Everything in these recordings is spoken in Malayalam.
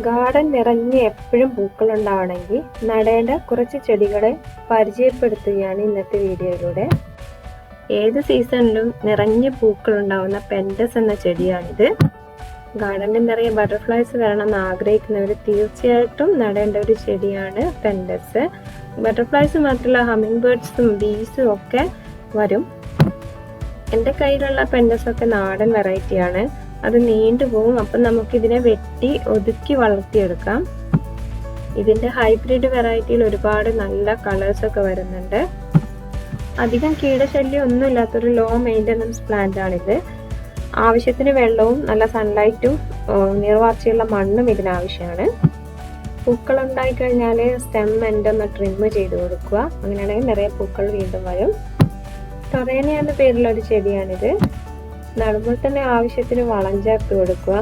ഗാർഡൻ നിറഞ്ഞ് എപ്പോഴും പൂക്കളുണ്ടാവണമെങ്കിൽ നടേണ്ട കുറച്ച് ചെടികളെ പരിചയപ്പെടുത്തുകയാണ് ഇന്നത്തെ വീഡിയോയിലൂടെ. ഏത് സീസണിലും നിറഞ്ഞ് പൂക്കളുണ്ടാവുന്ന പെൻഡസ് എന്ന ചെടിയാണിത്. ഗാർഡനിൽ നിറയെ ബട്ടർഫ്ലൈസ് വരണമെന്ന് ആഗ്രഹിക്കുന്നവർ തീർച്ചയായിട്ടും നടേണ്ട ഒരു ചെടിയാണ് പെൻഡസ്. ബട്ടർഫ്ലൈസ് മാത്രമല്ല, ഹമ്മിങ് ബേർഡ്സും ബീസും ഒക്കെ വരും. എൻ്റെ കയ്യിലുള്ള പെൻഡസൊക്കെ നാടൻ വെറൈറ്റിയാണ്. അത് നീണ്ടുപോകും. അപ്പം നമുക്കിതിനെ വെട്ടി ഒതുക്കി വളർത്തിയെടുക്കാം. ഇതിൻ്റെ ഹൈബ്രിഡ് വെറൈറ്റിയിൽ ഒരുപാട് നല്ല കളേഴ്സൊക്കെ വരുന്നുണ്ട്. അധികം കീടശല്യം ഒന്നും ഇല്ലാത്തൊരു ലോ മെയിൻ്റനൻസ് പ്ലാന്റ് ആണിത്. ആവശ്യത്തിന് വെള്ളവും നല്ല സൺലൈറ്റും നീർവാർച്ചയുള്ള മണ്ണും ഇതിനാവശ്യമാണ്. പൂക്കൾ ഉണ്ടായിക്കഴിഞ്ഞാൽ സ്റ്റെം എൻഡ് ഒന്ന് ട്രിം ചെയ്ത് കൊടുക്കുക. അങ്ങനെയാണെങ്കിൽ നിറയെ പൂക്കൾ വീണ്ടും വരും. ടൊറേന എന്ന പേരുള്ള ഒരു ചെടിയാണിത്. നടുമ്പോൾ തന്നെ ആവശ്യത്തിന് വളം ചേർത്ത് കൊടുക്കുക.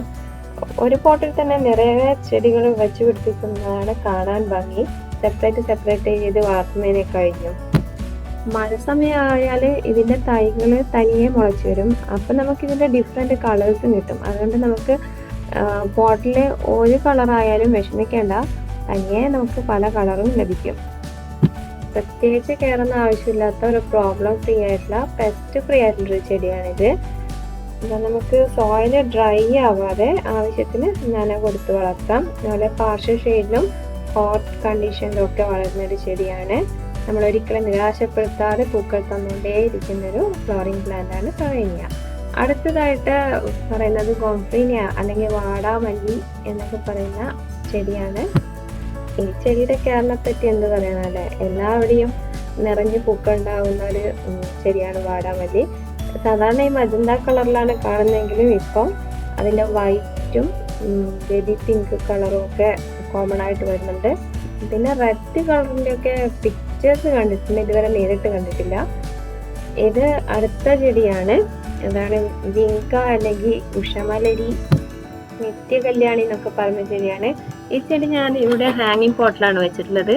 ഒരു പോട്ടിൽ തന്നെ നിറയെ ചെടികൾ വെച്ച് പിടിപ്പിക്കുന്നതാണ് കാണാൻ ഭംഗി. സെപ്പറേറ്റ് ചെയ്ത് വളർത്തുന്നതിനെ കഴിഞ്ഞു. മഴ സമയമായാൽ ഇതിൻ്റെ തൈകൾ തനിയെ മുളച്ച് വരും. അപ്പം നമുക്കിതിൻ്റെ ഡിഫറെൻറ്റ് കളേഴ്സും കിട്ടും. അതുകൊണ്ട് നമുക്ക് പോട്ടിൽ ഒരു കളറായാലും വിഷമിക്കേണ്ട, തനിയെ നമുക്ക് പല കളറും ലഭിക്കും. പ്രത്യേകിച്ച് കയറുന്ന ആവശ്യമില്ലാത്ത ഒരു പ്രോബ്ലം ഫ്രീ ആയിട്ടുള്ള പെസ്റ്റ് ഫ്രീ ആയിട്ടുള്ളൊരു ചെടിയാണിത്. നമുക്ക് സോയിൽ ഡ്രൈ ആവാതെ ആവശ്യത്തിന് നനവ് കൊടുത്ത് വളർത്താം. അതുപോലെ പാർഷ്യൽ ഷെയ്ഡിലും ഹോട്ട് കണ്ടീഷനിലും ഒക്കെ വളരുന്നൊരു ചെടിയാണ്. നമ്മൾ ഒരിക്കലും നിരാശപ്പെടുത്താതെ പൂക്കൾ തന്നുകൊണ്ടേയിരിക്കുന്നൊരു ഫ്ലോറിംഗ് പ്ലാന്റ് ആണ് ടൊറേനിയ. അടുത്തതായിട്ട് പറയുന്നത് ഗോംഫ്രീനിയ അല്ലെങ്കിൽ വാടാമല്ലി എന്നൊക്കെ പറയുന്ന ചെടിയാണ്. ഈ ചെടിയുടെ കെയറിനെ പറ്റി എന്ത് പറയാനല്ലേ, എല്ലാവിടെയും നിറഞ്ഞ് പൂക്കൾ ഉണ്ടാകുന്ന ഒരു ചെടിയാണ് വാടാമല്ലി. സാധാരണ ഈ മജന്ത കളറിലാണ് കാണുന്നതെങ്കിലും ഇപ്പോൾ അതിൻ്റെ വൈറ്റും ബേബി പിങ്ക് കളറും ഒക്കെ കോമൺ ആയിട്ട് വരുന്നുണ്ട്. പിന്നെ റെഡ് കളറിൻ്റെ ഒക്കെ പിക്ചേഴ്സ് കണ്ടിട്ടുണ്ട്, ഇതുവരെ നേരിട്ട് കണ്ടിട്ടില്ല. ഇത് അടുത്ത ചെടിയാണ്. അതാണ് വിങ്ക അല്ലെങ്കിൽ ഉഷമലരി, നിത്യകല്യാണി എന്നൊക്കെ പറയുന്ന ചെടിയാണ്. ഈ ചെടി ഞാൻ ഇവിടെ ഹാങ്ങിങ് പോട്ടിലാണ് വെച്ചിട്ടുള്ളത്.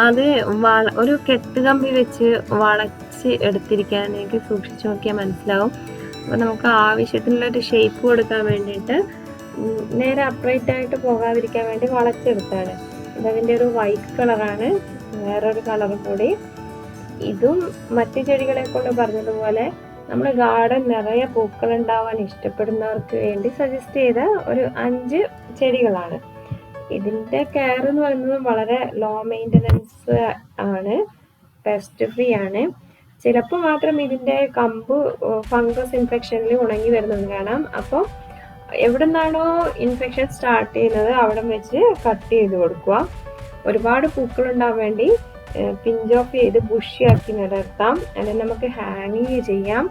അത് ഒരു കെട്ടുകമ്പി വെച്ച് വളച്ച് എടുത്തിരിക്കാനേക്ക് സൂക്ഷിച്ചു നോക്കിയാൽ മനസ്സിലാവും. അപ്പോൾ നമുക്ക് ആവശ്യത്തിനുള്ളൊരു ഷേപ്പ് കൊടുക്കാൻ വേണ്ടിയിട്ട് നേരെ അപ്രൈറ്റ് ആയിട്ട് പോകാതിരിക്കാൻ വേണ്ടി വളച്ചെടുത്താണ്. ഇതതിൻ്റെ ഒരു വൈറ്റ് കളറാണ്. വേറൊരു കളറും കൂടി. ഇതും മറ്റു ചെടികളെ കൊണ്ട് പറഞ്ഞതുപോലെ നമ്മൾ ഗാർഡൻ നിറയെ പൂക്കൾ ഉണ്ടാവാൻ ഇഷ്ടപ്പെടുന്നവർക്ക് വേണ്ടി സജസ്റ്റ് ചെയ്ത ഒരു 5 ചെടികളാണ്. ഇതിൻ്റെ കെയർ എന്ന് പറയുന്നത് വളരെ ലോ മെയിൻ്റനൻസ് ആണ്, പെസ്റ്റ് ഫ്രീ ആണ്. ചിലപ്പോൾ മാത്രം ഇതിൻ്റെ കമ്പ് ഫംഗസ് ഇൻഫെക്ഷനിൽ ഉണങ്ങി വരുന്നത് കാണാം. അപ്പോൾ എവിടെ നിന്നാണോ ഇൻഫെക്ഷൻ സ്റ്റാർട്ട് ചെയ്യുന്നത് അവിടെ വെച്ച് കട്ട് ചെയ്ത് കൊടുക്കുക. ഒരുപാട് പൂക്കൾ ഉണ്ടാവാൻ വേണ്ടി പിഞ്ച് ഓഫ് ചെയ്ത് ബുഷിയാക്കി നിലനിർത്താം. അല്ലെങ്കിൽ നമുക്ക് ഹാങ്ങിങ് ചെയ്യാം.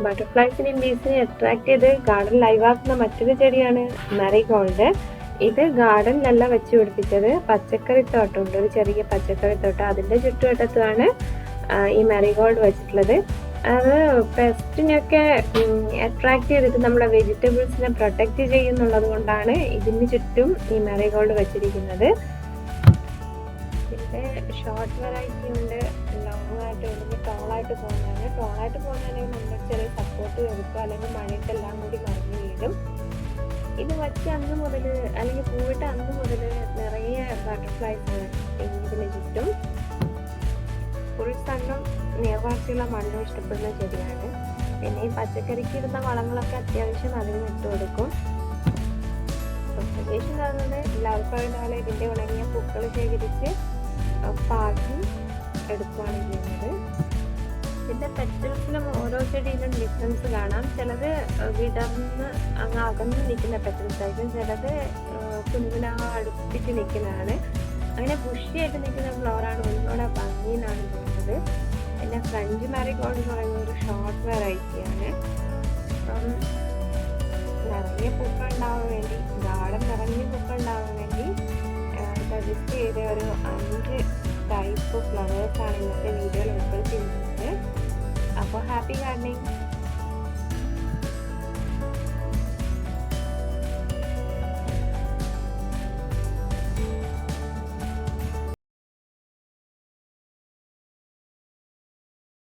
ബട്ടർഫ്ലൈസിനെയും ബീസിനെയും അട്രാക്ട് ചെയ്ത് ഗാർഡൻ ലൈവാക്കുന്ന മറ്റൊരു ചെടിയാണ് മാരിഗോൾഡ്. ഇത് ഗാർഡനിലല്ല വെച്ച് പിടിപ്പിച്ചത്, പച്ചക്കറിത്തോട്ടമുണ്ട്, ഒരു ചെറിയ പച്ചക്കറിത്തോട്ടം. അതിൻ്റെ ചുറ്റുവട്ടത്താണ് ഈ മാരിഗോൾഡ് വെച്ചിട്ടുള്ളത്. അത് പെസ്റ്റിനെയൊക്കെ അട്രാക്ട് ചെയ്തിട്ട് നമ്മുടെ വെജിറ്റബിൾസിനെ പ്രൊട്ടക്റ്റ് ചെയ്യുന്നുള്ളത് കൊണ്ടാണ് ഇതിന് ചുറ്റും ഈ മാരിഗോൾഡ് വെച്ചിരിക്കുന്നത്. ഇതിൻ്റെ ഷോർട്ട് വെറൈറ്റി ഉണ്ട്, ലോങ് ആയിട്ട് അല്ലെങ്കിൽ ടോളായിട്ട് പോകുന്നതാണെങ്കിൽ നമ്മൾ ചെറിയ സപ്പോർട്ട് കൊടുക്കുക, അല്ലെങ്കിൽ മഴയത്തെല്ലാം കൂടി മറിഞ്ഞു വീഴും. ഇത് വച്ച് അന്ന് മുതൽ അല്ലെങ്കിൽ പൂവിട്ട് അന്ന് മുതൽ നിറയെ ബട്ടർഫ്ലൈസ് ഇതിന് ചുറ്റും. ഫുൾ സണ്ണും നീർവാർച്ചയുള്ള മണ്ണും ഇഷ്ടപ്പെടുന്ന ചെടിയാണ്. പിന്നെ ഈ പച്ചക്കറിക്ക് ഇടുന്ന വളങ്ങളൊക്കെ അത്യാവശ്യം അതിന് ഇട്ട് കൊടുക്കും. പ്രൊപ്പഗേഷൻ കാണുന്നത് എല്ലാവർക്കും അറിയാതെ ഇതിൻ്റെ ഉണങ്ങിയ പൂക്കൾ ശേഖരിച്ച് പാകി എടുക്കുകയാണ് ചെയ്യുന്നത്. ഇതിൻ്റെ പെറ്റൽസിലും ഓരോ ചെടിയിലും ഡിഫറൻസ് കാണാം. ചിലത് വിടർന്ന് അങ്ങ് അകന്ന് നിൽക്കുന്ന പെറ്റൽസ് ആയിരിക്കും, ചിലത് കുനുകുനാ അടുപ്പിച്ച് നിൽക്കുന്നതാണ്. അങ്ങനെ ബുഷിയായിട്ട് നിൽക്കുന്ന ഫ്ലവറാണ് ഒന്നുകൂടെ ഭംഗിയെന്നാണ് തോന്നുന്നത്. പിന്നെ ഫ്രഞ്ച് മാരിഗോൾഡ് എന്ന് പറയുന്ന ഒരു ഷോർട്ട് വെറൈറ്റിയാണ്. നിറയെ പൂക്കൾ ഉണ്ടാവാൻ വേണ്ടി, ഗാർഡൻ നിറഞ്ഞ പൂക്കൾ ഉണ്ടാവാൻ വേണ്ടി സജസ്റ്റ് ചെയ്ത ഒരു 5 ടൈപ്പ് ഫ്ലവേഴ്സാണ് ഇന്നത്തെ വീഡിയോയിൽ ഉൾപ്പെടുത്തിയിരിക്കുന്നത്. അപ്പോൾ ഹാപ്പി ഗാർഡനിങ്.